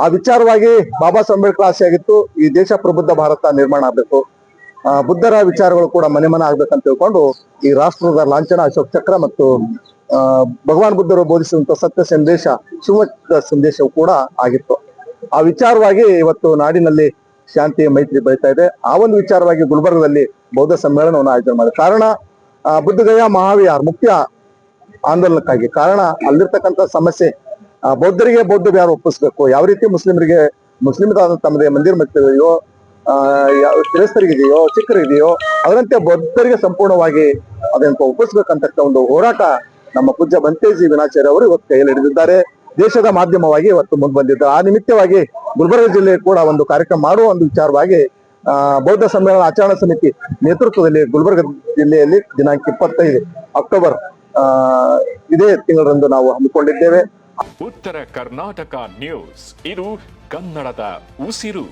ಆ ವಿಚಾರವಾಗಿ ಬಾಬಾ ಸಾಹೇಬ್ ಅಂಬೇಡ್ಕರ್ ಆಸೆ ಆಗಿತ್ತು, ಈ ದೇಶ ಪ್ರಬುದ್ಧ ಭಾರತ ನಿರ್ಮಾಣ ಆಗ್ಬೇಕು, ಬುದ್ಧರ ವಿಚಾರಗಳು ಕೂಡ ಮನೆ ಮನೆ ಆಗ್ಬೇಕಂತ ತಿಳ್ಕೊಂಡು ಈ ರಾಷ್ಟ್ರದ ಲಾಂಛನ ಅಶೋಕ್ ಚಕ್ರ ಮತ್ತು ಭಗವಾನ್ ಬುದ್ಧರು ಬೋಧಿಸಿದಂತ ಸತ್ಯ ಸಂದೇಶ, ಶಿವದ ಸಂದೇಶವು ಕೂಡ ಆಗಿತ್ತು. ಆ ವಿಚಾರವಾಗಿ ಇವತ್ತು ನಾಡಿನಲ್ಲಿ ಶಾಂತಿ ಮೈತ್ರಿ ಬೆಳೀತಾ ಇದೆ. ಆ ಒಂದು ವಿಚಾರವಾಗಿ ಗುಲ್ಬರ್ಗದಲ್ಲಿ ಬೌದ್ಧ ಸಮ್ಮೇಳನವನ್ನು ಆಯೋಜನೆ ಮಾಡಿದೆ. ಕಾರಣ ಬುದ್ಧಗಯಾ ಮಹಾವಿಹಾರ ಮುಖ್ಯ ಆಂದೋಲನಕ್ಕಾಗಿ. ಕಾರಣ ಅಲ್ಲಿರ್ತಕ್ಕಂಥ ಸಮಸ್ಯೆ, ಬೌದ್ಧರಿಗೆ ಬೌದ್ಧ ವಿಹಾರ ಒಪ್ಪಿಸ್ಬೇಕು, ಯಾವ ರೀತಿ ಮುಸ್ಲಿಮರಿಗೆ ಮುಸ್ಲಿಮರಾದ ತಮ್ಮದೇ ಮಂದಿರ ಮತ್ತಿದೆಯೋ, ಕ್ರೈಸ್ತರಿಗಿದೆಯೋ, ಸಿಖ್ಖರಿದೆಯೋ ಅದರಂತೆ ಬೌದ್ಧರಿಗೆ ಸಂಪೂರ್ಣವಾಗಿ ಅದನ್ನ ಒಪ್ಪಿಸ್ಬೇಕಂತ ಒಂದು ಹೋರಾಟ ನಮ್ಮ ಪೂಜ್ಯ ಬಂತೇಜಿ ವಿನಾಚಾರ್ಯ ಅವರು ಇವತ್ತು ಕೈಯಲ್ಲಿ ಹಿಡಿದಿದ್ದಾರೆ. ದೇಶದ ಮಾಧ್ಯಮವಾಗಿ ಇವತ್ತು ಮುಂದೆ ಬಂದಿದ್ದಾರೆ. ಆ ನಿಮಿತ್ತವಾಗಿ ಗುಲ್ಬರ್ಗ ಜಿಲ್ಲೆ ಕೂಡ ಒಂದು ಕಾರ್ಯಕ್ರಮ ಮಾಡುವ ಒಂದು ವಿಚಾರವಾಗಿ ಬೌದ್ಧ ಸಮ್ಮೇಳನ ಆಚರಣಾ ಸಮಿತಿ ನೇತೃತ್ವದಲ್ಲಿ ಗುಲ್ಬರ್ಗ ಜಿಲ್ಲೆಯಲ್ಲಿ ದಿನಾಂಕ 25 ಅಕ್ಟೋಬರ್ ಇದೇ ತಿಂಗಳರಂದು ನಾವು ಹಮ್ಮಿಕೊಂಡಿದ್ದೇವೆ. ಉತ್ತರ ಕರ್ನಾಟಕ ನ್ಯೂಸ್, ಇದು ಕನ್ನಡದ ಉಸಿರು.